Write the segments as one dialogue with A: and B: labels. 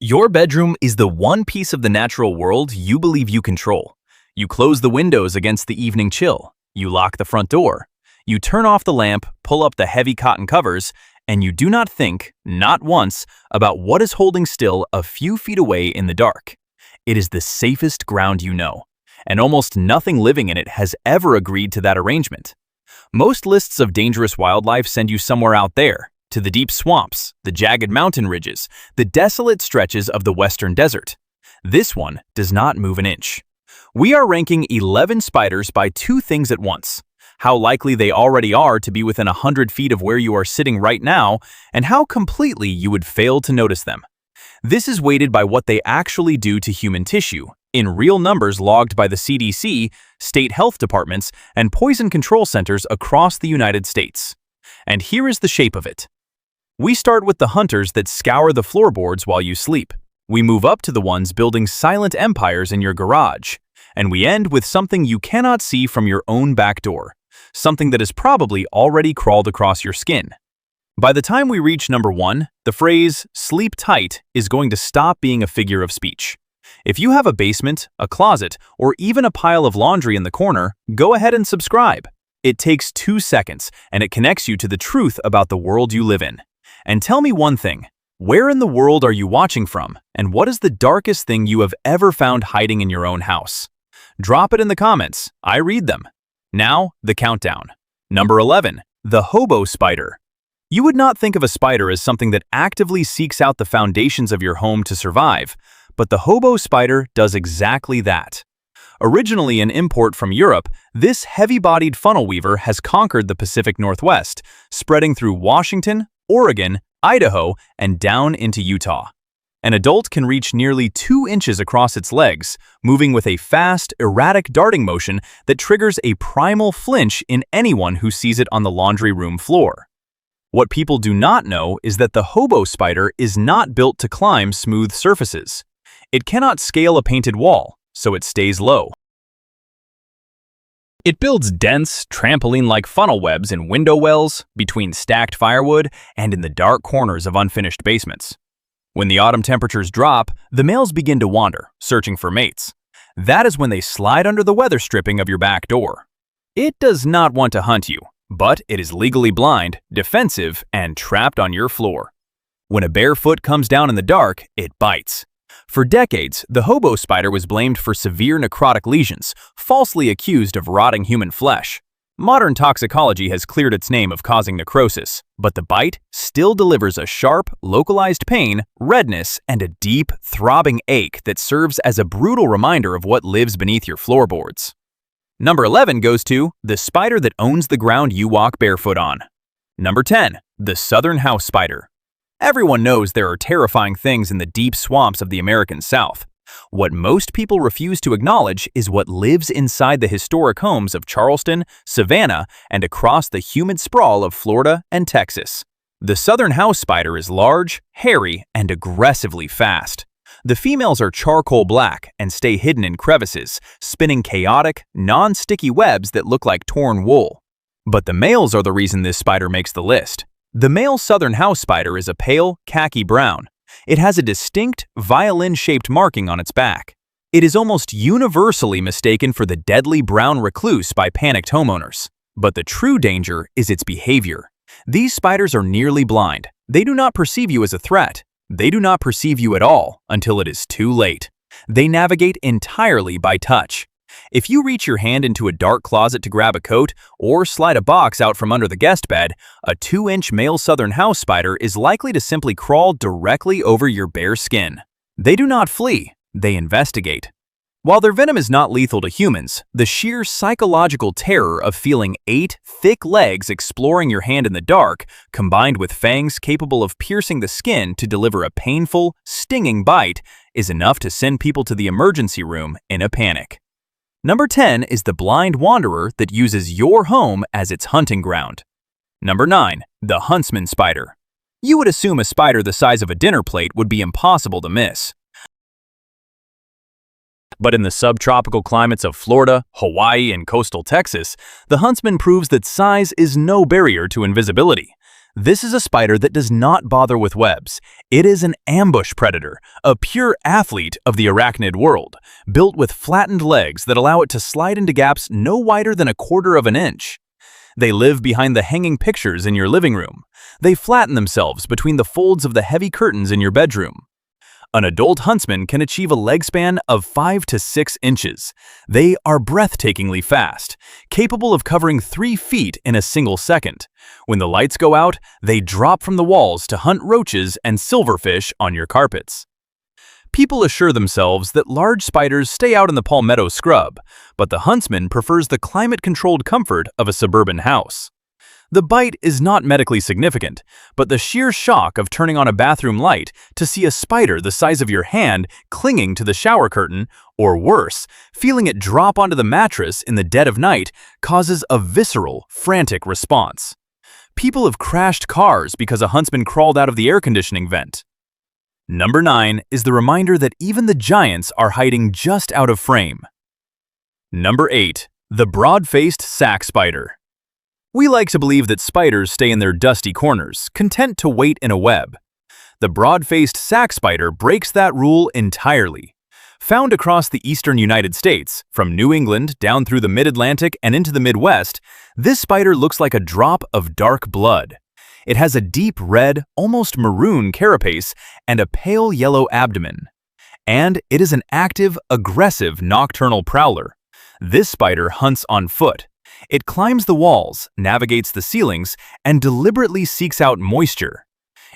A: Your bedroom is the one piece of the natural world you believe you control. You close the windows against the evening chill. You lock the front door. You turn off the lamp, pull up the heavy cotton covers, and you do not think, not once, about what is holding still a few feet away in the dark. It is the safest ground you know, and almost nothing living in it has ever agreed to that arrangement. Most lists of dangerous wildlife send you somewhere out there, to the deep swamps, the jagged mountain ridges, the desolate stretches of the western desert. This one does not move an inch. We are ranking 11 spiders by two things at once: how likely they already are to be within 100 feet of where you are sitting right now, and how completely you would fail to notice them. This is weighted by what they actually do to human tissue, in real numbers logged by the CDC, state health departments, and poison control centers across the United States. And here is the shape of it. We start with the hunters that scour the floorboards while you sleep. We move up to the ones building silent empires in your garage. And we end with something you cannot see from your own back door, something that has probably already crawled across your skin. By the time we reach number 1, the phrase "sleep tight" is going to stop being a figure of speech. If you have a basement, a closet, or even a pile of laundry in the corner, go ahead and subscribe. It takes 2 seconds, and it connects you to the truth about the world you live in. And tell me one thing: where in the world are you watching from, and what is the darkest thing you have ever found hiding in your own house? Drop it in the comments. I read them. Now, the countdown. Number 11, the hobo spider. You would not think of a spider as something that actively seeks out the foundations of your home to survive, but the hobo spider does exactly that. Originally an import from Europe, this heavy-bodied funnel weaver has conquered the Pacific Northwest, spreading through Washington, Oregon, Idaho, and down into Utah. An adult can reach nearly 2 inches across its legs, moving with a fast, erratic darting motion that triggers a primal flinch in anyone who sees it on the laundry room floor. What people do not know is that the hobo spider is not built to climb smooth surfaces. It cannot scale a painted wall, so it stays low. It builds dense, trampoline-like funnel webs in window wells, between stacked firewood, and in the dark corners of unfinished basements. When the autumn temperatures drop, the males begin to wander, searching for mates. That is when they slide under the weather stripping of your back door. It does not want to hunt you, but it is legally blind, defensive, and trapped on your floor. When a bare foot comes down in the dark, it bites. For decades, the hobo spider was blamed for severe necrotic lesions, falsely accused of rotting human flesh. Modern toxicology has cleared its name of causing necrosis, but the bite still delivers a sharp, localized pain, redness, and a deep, throbbing ache that serves as a brutal reminder of what lives beneath your floorboards. Number 11 goes to the spider that owns the ground you walk barefoot on. Number 10, the southern house spider. Everyone knows there are terrifying things in the deep swamps of the American South. What most people refuse to acknowledge is what lives inside the historic homes of Charleston, Savannah, and across the humid sprawl of Florida and Texas. The southern house spider is large, hairy, and aggressively fast. The females are charcoal black and stay hidden in crevices, spinning chaotic, non-sticky webs that look like torn wool. But the males are the reason this spider makes the list. The male southern house spider is a pale, khaki brown. It has a distinct, violin-shaped marking on its back. It is almost universally mistaken for the deadly brown recluse by panicked homeowners. But the true danger is its behavior. These spiders are nearly blind. They do not perceive you as a threat. They do not perceive you at all until it is too late. They navigate entirely by touch. If you reach your hand into a dark closet to grab a coat or slide a box out from under the guest bed, a 2-inch male southern house spider is likely to simply crawl directly over your bare skin. They do not flee, they investigate. While their venom is not lethal to humans, the sheer psychological terror of feeling 8 thick legs exploring your hand in the dark, combined with fangs capable of piercing the skin to deliver a painful, stinging bite, is enough to send people to the emergency room in a panic. Number 10 is the blind wanderer that uses your home as its hunting ground. Number 9, the huntsman spider. You would assume a spider the size of a dinner plate would be impossible to miss. But in the subtropical climates of Florida, Hawaii, and coastal Texas, the huntsman proves that size is no barrier to invisibility. This is a spider that does not bother with webs. It is an ambush predator, a pure athlete of the arachnid world, built with flattened legs that allow it to slide into gaps no wider than 1/4 of an inch. They live behind the hanging pictures in your living room. They flatten themselves between the folds of the heavy curtains in your bedroom. An adult huntsman can achieve a leg span of 5 to 6 inches. They are breathtakingly fast, capable of covering 3 feet in a single second. When the lights go out, they drop from the walls to hunt roaches and silverfish on your carpets. People assure themselves that large spiders stay out in the palmetto scrub, but the huntsman prefers the climate-controlled comfort of a suburban house. The bite is not medically significant, but the sheer shock of turning on a bathroom light to see a spider the size of your hand clinging to the shower curtain, or worse, feeling it drop onto the mattress in the dead of night, causes a visceral, frantic response. People have crashed cars because a huntsman crawled out of the air conditioning vent. Number 9 is the reminder that even the giants are hiding just out of frame. Number 8. The broad-faced sack spider. We like to believe that spiders stay in their dusty corners, content to wait in a web. The broad-faced sack spider breaks that rule entirely. Found across the eastern United States, from New England down through the mid-Atlantic and into the Midwest, this spider looks like a drop of dark blood. It has a deep red, almost maroon carapace and a pale yellow abdomen. And it is an active, aggressive nocturnal prowler. This spider hunts on foot. It climbs the walls, navigates the ceilings, and deliberately seeks out moisture.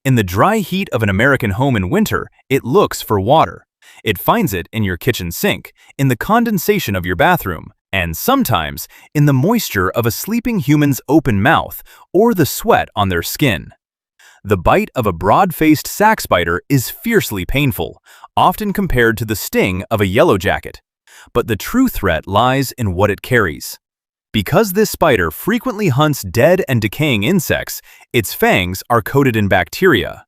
A: In the dry heat of an American home in winter, it looks for water. It finds it in your kitchen sink, in the condensation of your bathroom, and sometimes in the moisture of a sleeping human's open mouth or the sweat on their skin. The bite of a broad-faced sack spider is fiercely painful, often compared to the sting of a yellow jacket. But the true threat lies in what it carries. Because this spider frequently hunts dead and decaying insects, its fangs are coated in bacteria.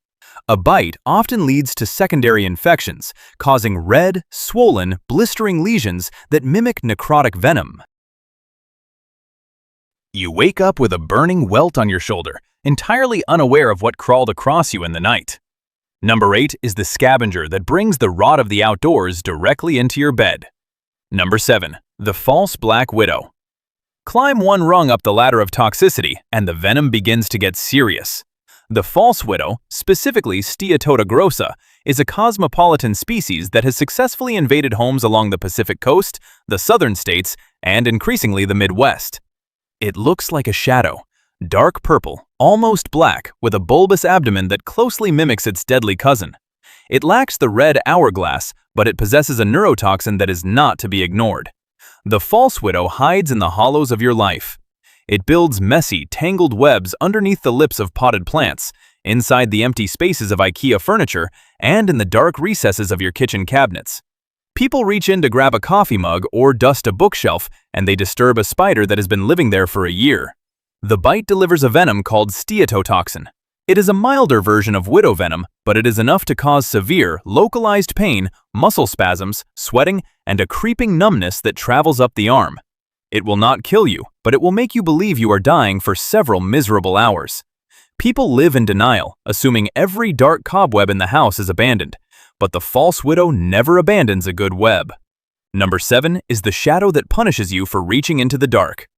A: A bite often leads to secondary infections, causing red, swollen, blistering lesions that mimic necrotic venom. You wake up with a burning welt on your shoulder, entirely unaware of what crawled across you in the night. Number 8 is the scavenger that brings the rot of the outdoors directly into your bed. Number 7. The false black widow. Climb one rung up the ladder of toxicity, and the venom begins to get serious. The false widow, specifically Steatota grossa, is a cosmopolitan species that has successfully invaded homes along the Pacific coast, the southern states, and increasingly the Midwest. It looks like a shadow, dark purple, almost black, with a bulbous abdomen that closely mimics its deadly cousin. It lacks the red hourglass, but it possesses a neurotoxin that is not to be ignored. The false widow hides in the hollows of your life. It builds messy, tangled webs underneath the lips of potted plants, inside the empty spaces of IKEA furniture, and in the dark recesses of your kitchen cabinets. People reach in to grab a coffee mug or dust a bookshelf, and they disturb a spider that has been living there for a year. The bite delivers a venom called steatotoxin. It is a milder version of widow venom, but it is enough to cause severe, localized pain, muscle spasms, sweating, and a creeping numbness that travels up the arm. It will not kill you, but it will make you believe you are dying for several miserable hours. People live in denial, assuming every dark cobweb in the house is abandoned, but the false widow never abandons a good web. Number 7 is the shadow that punishes you for reaching into the dark.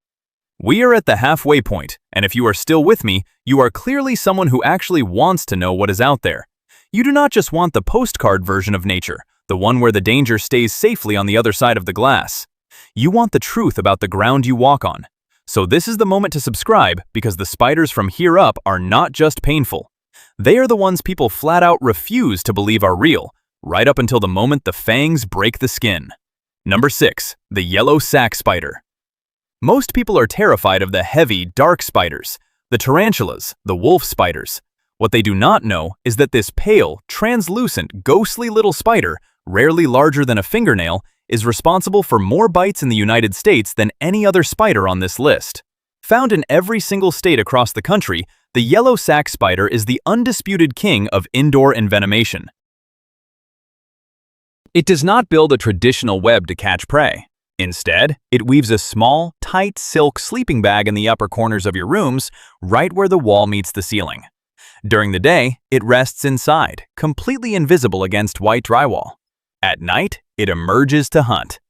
A: We are at the halfway point, and if you are still with me, you are clearly someone who actually wants to know what is out there. You do not just want the postcard version of nature, the one where the danger stays safely on the other side of the glass. You want the truth about the ground you walk on. So this is the moment to subscribe, because the spiders from here up are not just painful. They are the ones people flat out refuse to believe are real, right up until the moment the fangs break the skin. Number 6. The yellow sack spider. Most people are terrified of the heavy, dark spiders, the tarantulas, the wolf spiders. What they do not know is that this pale, translucent, ghostly little spider, rarely larger than a fingernail, is responsible for more bites in the United States than any other spider on this list. Found in every single state across the country, the yellow sack spider is the undisputed king of indoor envenomation. It does not build a traditional web to catch prey. Instead, it weaves a small, tight silk sleeping bag in the upper corners of your rooms, right where the wall meets the ceiling. During the day, it rests inside, completely invisible against white drywall. At night, it emerges to hunt.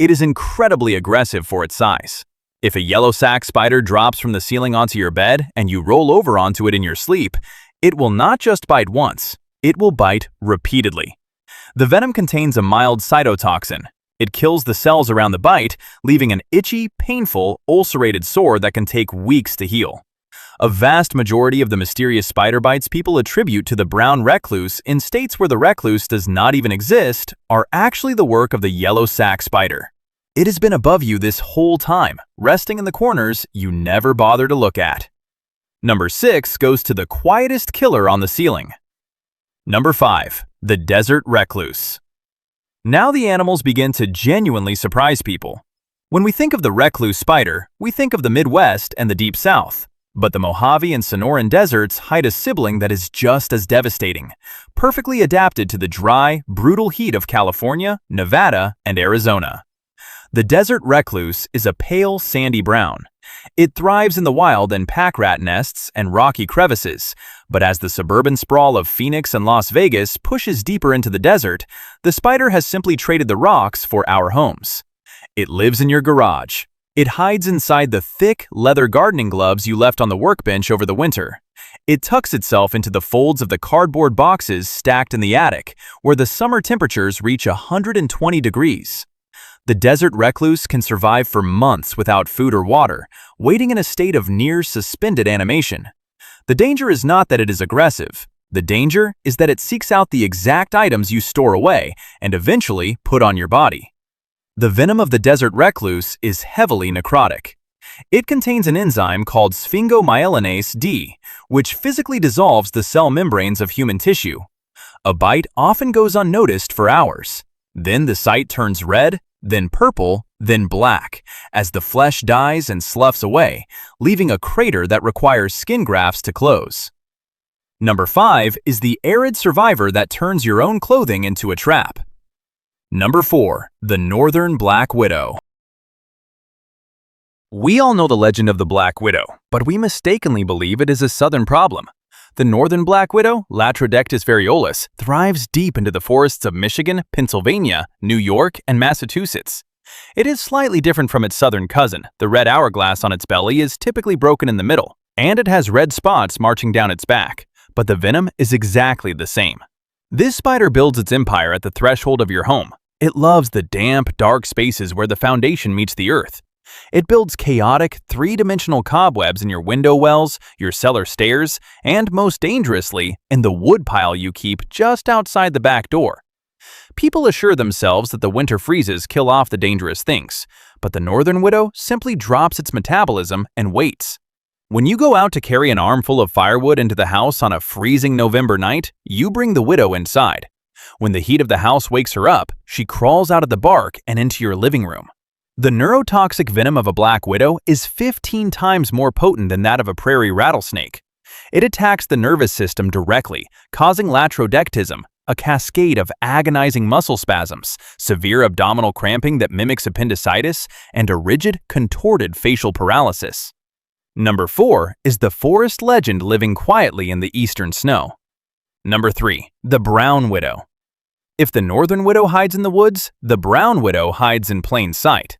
A: It is incredibly aggressive for its size. If a yellow sac spider drops from the ceiling onto your bed and you roll over onto it in your sleep, it will not just bite once, it will bite repeatedly. The venom contains a mild cytotoxin. It kills the cells around the bite, leaving an itchy, painful, ulcerated sore that can take weeks to heal. A vast majority of the mysterious spider bites people attribute to the brown recluse in states where the recluse does not even exist are actually the work of the yellow sac spider. It has been above you this whole time, resting in the corners you never bother to look at. Number 6 goes to the quietest killer on the ceiling. Number 5. The desert recluse. Now the animals begin to genuinely surprise people. When we think of the recluse spider, we think of the Midwest and the Deep South. But the Mojave and Sonoran deserts hide a sibling that is just as devastating, perfectly adapted to the dry, brutal heat of California, Nevada, and Arizona. The desert recluse is a pale, sandy brown. It thrives in the wild in pack rat nests and rocky crevices, but as the suburban sprawl of Phoenix and Las Vegas pushes deeper into the desert, the spider has simply traded the rocks for our homes. It lives in your garage. It hides inside the thick, leather gardening gloves you left on the workbench over the winter. It tucks itself into the folds of the cardboard boxes stacked in the attic, where the summer temperatures reach 120 degrees. The desert recluse can survive for months without food or water, waiting in a state of near-suspended animation. The danger is not that it is aggressive. The danger is that it seeks out the exact items you store away and eventually put on your body. The venom of the desert recluse is heavily necrotic. It contains an enzyme called sphingomyelinase D, which physically dissolves the cell membranes of human tissue. A bite often goes unnoticed for hours. Then the site turns red, then purple, then black, as the flesh dies and sloughs away, leaving a crater that requires skin grafts to close. Number 5 is the arid survivor that turns your own clothing into a trap. Number 4. The Northern Black Widow. We all know the legend of the Black Widow, but we mistakenly believe it is a southern problem. The northern black widow, Latrodectus variolus, thrives deep into the forests of Michigan, Pennsylvania, New York, and Massachusetts. It is slightly different from its southern cousin. The red hourglass on its belly is typically broken in the middle, and it has red spots marching down its back, but the venom is exactly the same. This spider builds its empire at the threshold of your home. It loves the damp, dark spaces where the foundation meets the earth. It builds chaotic, three-dimensional cobwebs in your window wells, your cellar stairs, and most dangerously, in the woodpile you keep just outside the back door. People assure themselves that the winter freezes kill off the dangerous things, but the northern widow simply drops its metabolism and waits. When you go out to carry an armful of firewood into the house on a freezing November night, you bring the widow inside. When the heat of the house wakes her up, she crawls out of the bark and into your living room. The neurotoxic venom of a black widow is 15 times more potent than that of a prairie rattlesnake. It attacks the nervous system directly, causing latrodectism, a cascade of agonizing muscle spasms, severe abdominal cramping that mimics appendicitis, and a rigid, contorted facial paralysis. Number 4 is the forest legend living quietly in the eastern snow. Number 3. The brown widow. If the northern widow hides in the woods, the brown widow hides in plain sight.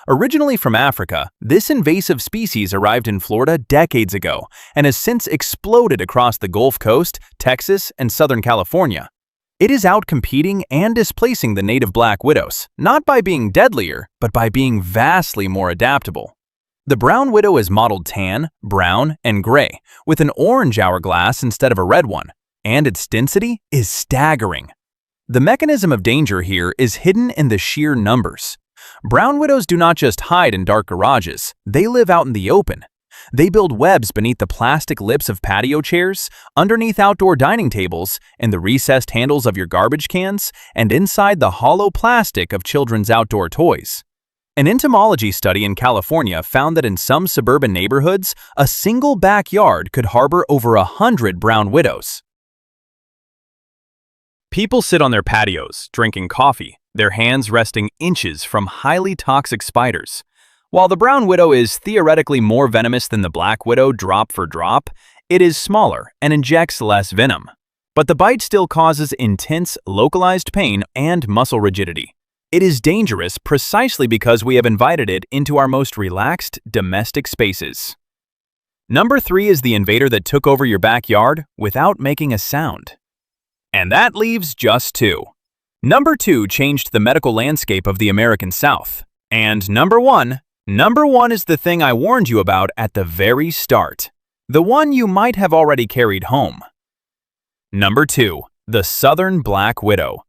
A: Originally from Africa, this invasive species arrived in Florida decades ago and has since exploded across the Gulf Coast, Texas, and Southern California. It is outcompeting and displacing the native black widows, not by being deadlier, but by being vastly more adaptable. The brown widow is mottled tan, brown, and gray, with an orange hourglass instead of a red one, and its density is staggering. The mechanism of danger here is hidden in the sheer numbers. Brown widows do not just hide in dark garages, they live out in the open. They build webs beneath the plastic lips of patio chairs, underneath outdoor dining tables, in the recessed handles of your garbage cans, and inside the hollow plastic of children's outdoor toys. An entomology study in California found that in some suburban neighborhoods, a single backyard could harbor over 100 brown widows. People sit on their patios, drinking coffee, their hands resting inches from highly toxic spiders. While the brown widow is theoretically more venomous than the black widow drop for drop, it is smaller and injects less venom. But the bite still causes intense, localized pain and muscle rigidity. It is dangerous precisely because we have invited it into our most relaxed domestic spaces. Number 3 is the invader that took over your backyard without making a sound. And that leaves just 2. Number 2 changed the medical landscape of the American South. And Number 1 is the thing I warned you about at the very start. The one you might have already carried home. Number 2, the Southern Black Widow,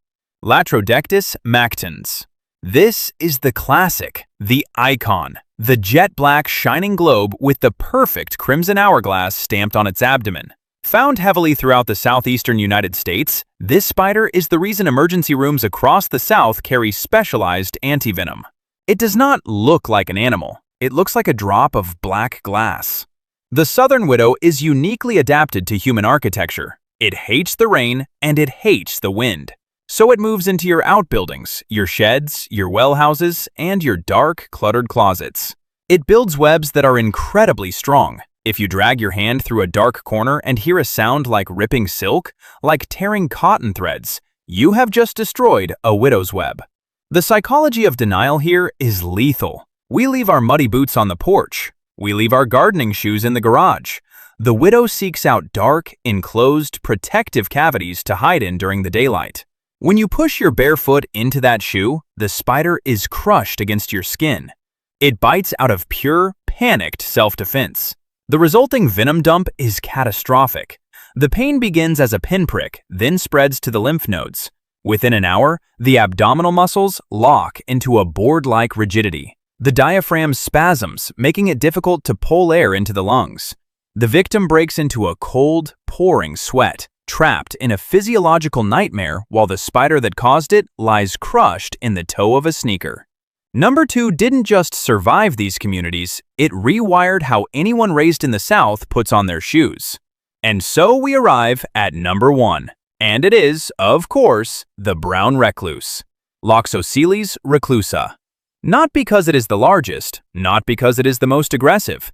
A: Latrodectus mactans. This is the classic, the icon, the jet black shining globe with the perfect crimson hourglass stamped on its abdomen. Found heavily throughout the southeastern United States, this spider is the reason emergency rooms across the South carry specialized antivenom. It does not look like an animal. It looks like a drop of black glass. The Southern Widow is uniquely adapted to human architecture. It hates the rain and it hates the wind. So it moves into your outbuildings, your sheds, your well houses, and your dark, cluttered closets. It builds webs that are incredibly strong. If you drag your hand through a dark corner and hear a sound like ripping silk, like tearing cotton threads, you have just destroyed a widow's web. The psychology of denial here is lethal. We leave our muddy boots on the porch. We leave our gardening shoes in the garage. The widow seeks out dark, enclosed, protective cavities to hide in during the daylight. When you push your bare foot into that shoe, the spider is crushed against your skin. It bites out of pure, panicked self-defense. The resulting venom dump is catastrophic. The pain begins as a pinprick, then spreads to the lymph nodes. Within an hour, the abdominal muscles lock into a board-like rigidity. The diaphragm spasms, making it difficult to pull air into the lungs. The victim breaks into a cold, pouring sweat, trapped in a physiological nightmare while the spider that caused it lies crushed in the toe of a sneaker. Number 2 didn't just survive these communities, it rewired how anyone raised in the South puts on their shoes. And so we arrive at Number 1. And it is, of course, the brown recluse, Loxosceles reclusa. Not because it is the largest, not because it is the most aggressive,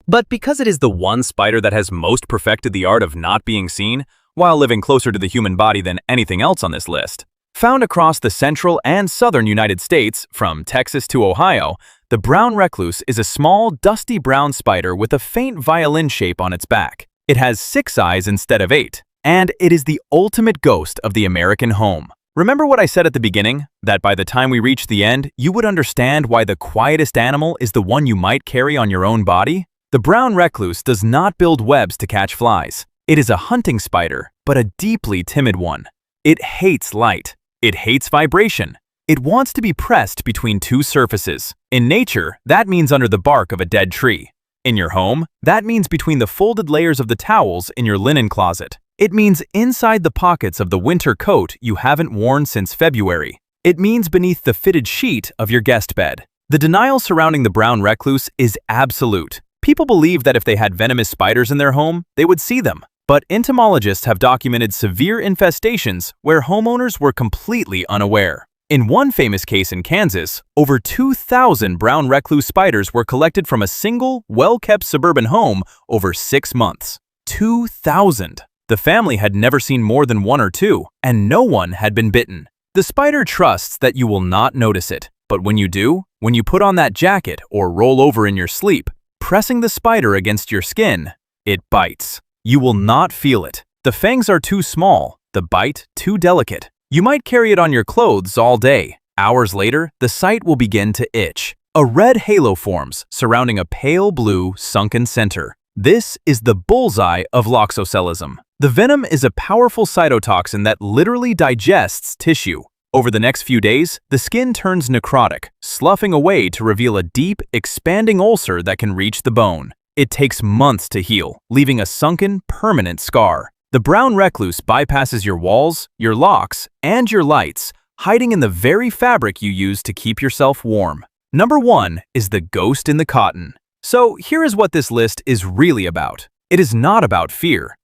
A: but because it is the one spider that has most perfected the art of not being seen while living closer to the human body than anything else on this list. Found across the central and southern United States, from Texas to Ohio, the brown recluse is a small, dusty brown spider with a faint violin shape on its back. It has 6 eyes instead of 8, and it is the ultimate ghost of the American home. Remember what I said at the beginning? That by the time we reach the end, you would understand why the quietest animal is the one you might carry on your own body? The brown recluse does not build webs to catch flies. It is a hunting spider, but a deeply timid one. It hates light. It hates vibration. It wants to be pressed between 2 surfaces. In nature, that means under the bark of a dead tree. In your home, that means between the folded layers of the towels in your linen closet. It means inside the pockets of the winter coat you haven't worn since February. It means beneath the fitted sheet of your guest bed. The denial surrounding the brown recluse is absolute. People believe that if they had venomous spiders in their home, they would see them. But entomologists have documented severe infestations where homeowners were completely unaware. In one famous case in Kansas, over 2,000 brown recluse spiders were collected from a single, well-kept suburban home over 6 months. 2,000! The family had never seen more than 1 or 2, and no one had been bitten. The spider trusts that you will not notice it, but when you do, when you put on that jacket or roll over in your sleep, pressing the spider against your skin, it bites. You will not feel it. The fangs are too small, the bite too delicate. You might carry it on your clothes all day. Hours later, the site will begin to itch. A red halo forms surrounding a pale blue sunken center. This is the bullseye of loxocelism. The venom is a powerful cytotoxin that literally digests tissue. Over the next few days, the skin turns necrotic, sloughing away to reveal a deep, expanding ulcer that can reach the bone. It takes months to heal, leaving a sunken, permanent scar. The brown recluse bypasses your walls, your locks, and your lights, hiding in the very fabric you use to keep yourself warm. Number 1 is the ghost in the cotton. So here is what this list is really about. It is not about fear.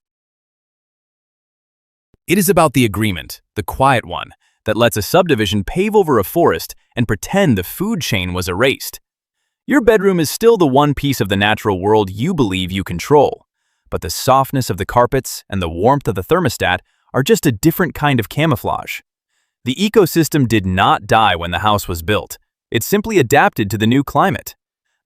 A: It is about the agreement, the quiet one, that lets a subdivision pave over a forest and pretend the food chain was erased. Your bedroom is still the one piece of the natural world you believe you control, but the softness of the carpets and the warmth of the thermostat are just a different kind of camouflage. The ecosystem did not die when the house was built. It simply adapted to the new climate.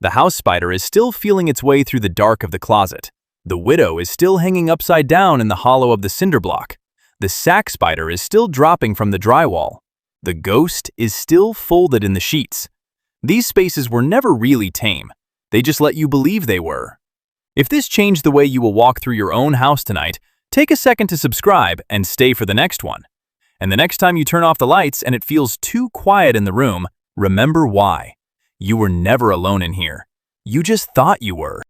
A: The house spider is still feeling its way through the dark of the closet. The widow is still hanging upside down in the hollow of the cinder block. The sack spider is still dropping from the drywall. The ghost is still folded in the sheets. These spaces were never really tame. They just let you believe they were. If this changed the way you will walk through your own house tonight, take a second to subscribe and stay for the next one. And the next time you turn off the lights and it feels too quiet in the room, remember why. You were never alone in here. You just thought you were.